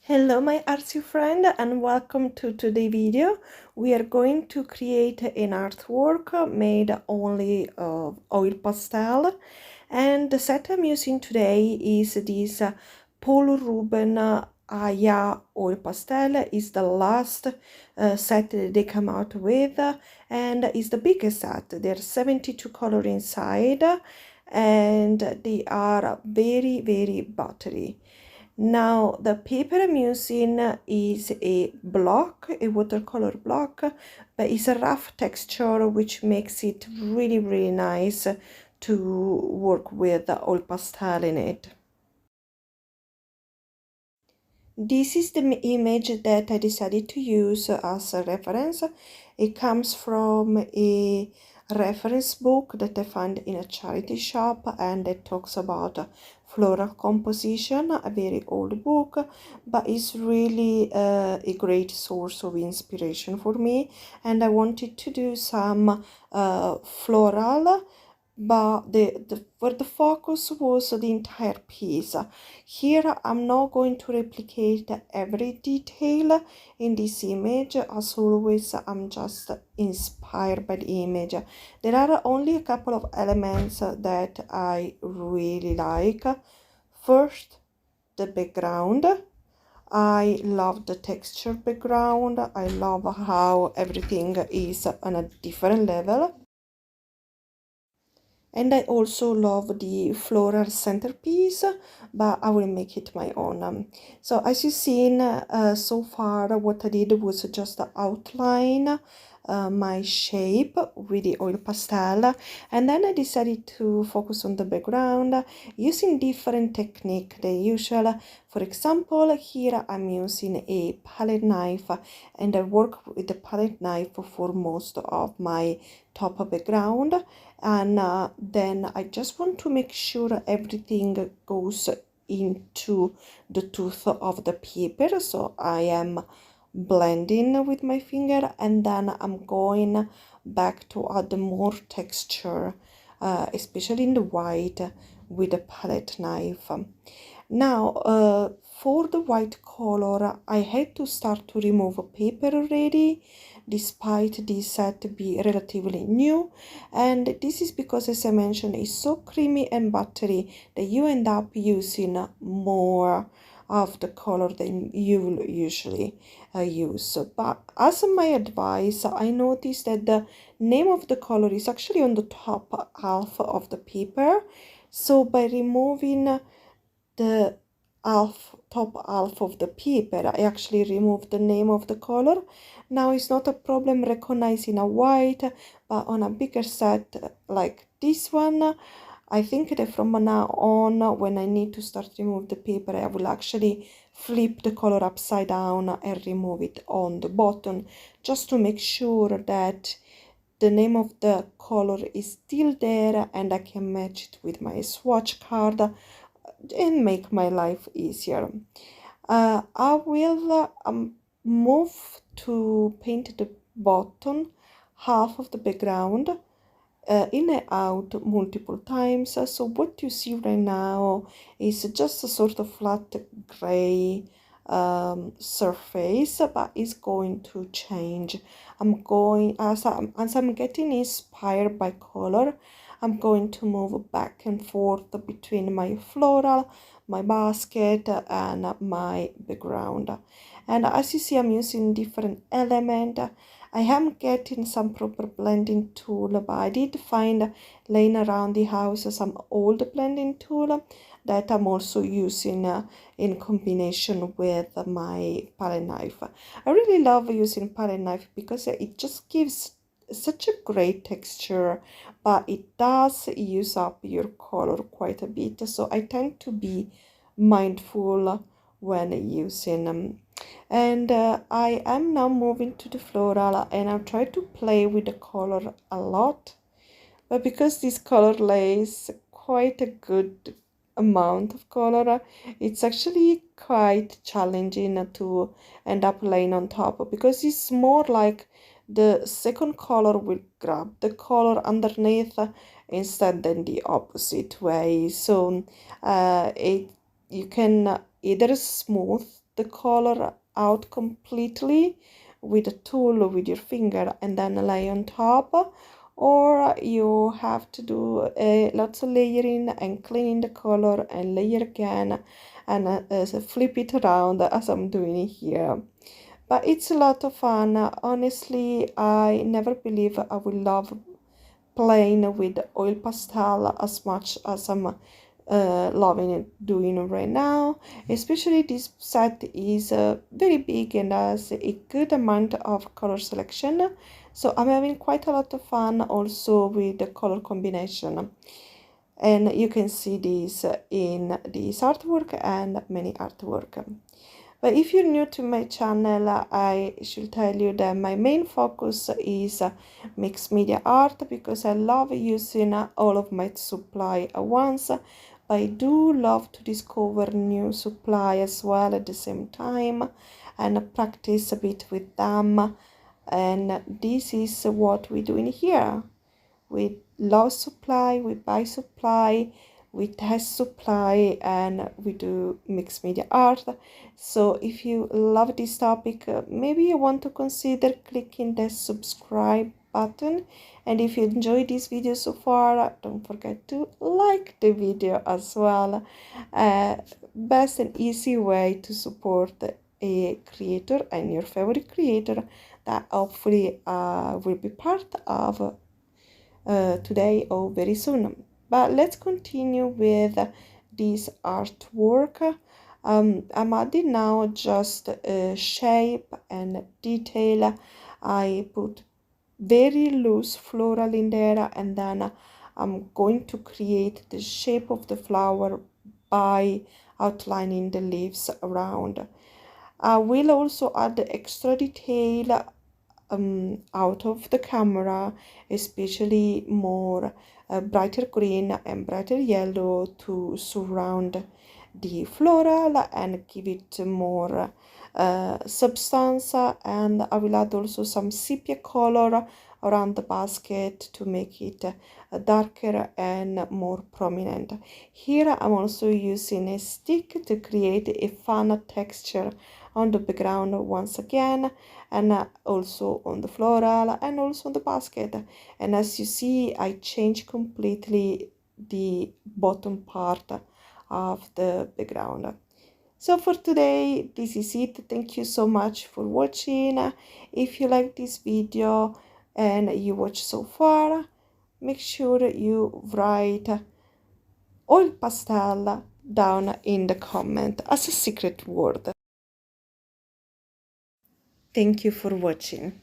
Hello my artsy friend and welcome to today's video. We are going to create an artwork made only of oil pastel, and the set I'm using today is this Paul Ruben Aya oil pastel. Is the last set that they come out with, and is the biggest set. There are 72 colors inside and they are very buttery. Now the paper I'm using is a block, a watercolor block, but it's a rough texture which makes it really nice to work with oil pastel in it. This is the image that I decided to use as a reference. It comes from a reference book that I found in a charity shop, and it talks about floral composition, a very old book, but it's really a great source of inspiration for me, and I wanted to do some floral, but where the focus was the entire piece. Here I'm not going to replicate every detail in this image. As always, I'm just inspired by the image. There are only a couple of elements that I really like. First, the background. I love the texture background. I love how everything is on a different level. And I also love the floral centerpiece, but I will make it my own. So as you've seen so far, what I did was just outline my shape with the oil pastel, and then I decided to focus on the background using different technique than usual. For example, here I'm using a palette knife, and I work with the palette knife for most of my top background, and then I just want to make sure everything goes into the tooth of the paper. So I am blending with my finger, and then I'm going back to add more texture, especially in the white, with a palette knife. Now for the white color, I had to start to remove paper already, despite this set to be relatively new, and this is because, as I mentioned, it's so creamy and buttery that you end up using more of the color than you will usually use. But as my advice, I noticed that the name of the color is actually on the top half of the paper, so by removing the top half of the paper, I actually removed the name of the color. Now it's not a problem recognizing a white, but on a bigger set like this one, I think that from now on, when I need to start to remove the paper, I will actually flip the color upside down and remove it on the bottom, just to make sure that the name of the color is still there and I can match it with my swatch card and make my life easier. I will move to paint the bottom half of the background in and out multiple times. So what you see right now is just a sort of flat gray surface, but it's going to change. I'm going, as I'm getting inspired by color, I'm going to move back and forth between my floral, my basket, and my background. And as you see, I'm using different element. I am getting some proper blending tool, but I did find laying around the house some old blending tool that I'm also using in combination with my palette knife. I really love using palette knife because it just gives such a great texture, but it does use up your color quite a bit, so I tend to be mindful when using them. And I am now moving to the floral, and I'll try to play with the color a lot, but because this color lays quite a good amount of color, it's actually quite challenging to end up laying on top, because it's more like the second color will grab the color underneath instead than the opposite way. So you can either smooth the color out completely with a tool or with your finger and then lay on top, or you have to do lots of layering and cleaning the color and layer again and flip it around as I'm doing here. But it's a lot of fun. Honestly, I never believe I will love playing with oil pastel as much as I'm loving it doing right now. Especially this set is very big and has a good amount of color selection, so I'm having quite a lot of fun also with the color combination. And you can see this in this artwork and many artwork. But if you're new to my channel, I should tell you that my main focus is mixed media art, because I love using all of my supply at once. But I do love to discover new supply as well at the same time and practice a bit with them. And this is what we're doing here. We love supply, we buy supply, we test supply, and we do mixed media art. So if you love this topic, maybe you want to consider clicking the subscribe button. And if you enjoyed this video so far, don't forget to like the video as well. Best and easy way to support a creator and your favorite creator that hopefully will be part of today or very soon. But let's continue with this artwork. I'm adding now just shape and detail. I put very loose floral in there, and then I'm going to create the shape of the flower by outlining the leaves around. I will also add extra detail out of the camera, especially more brighter green and brighter yellow to surround the floral and give it more substance. And I will add also some sepia color around the basket to make it darker and more prominent. Here I'm also using a stick to create a fun texture on the background once again, and also on the floral and also on the basket. And as you see, I changed completely the bottom part of the background. So for today, this is it. Thank you so much for watching. If you like this video and you watch so far, make sure you write oil pastel down in the comment as a secret word. Thank you for watching.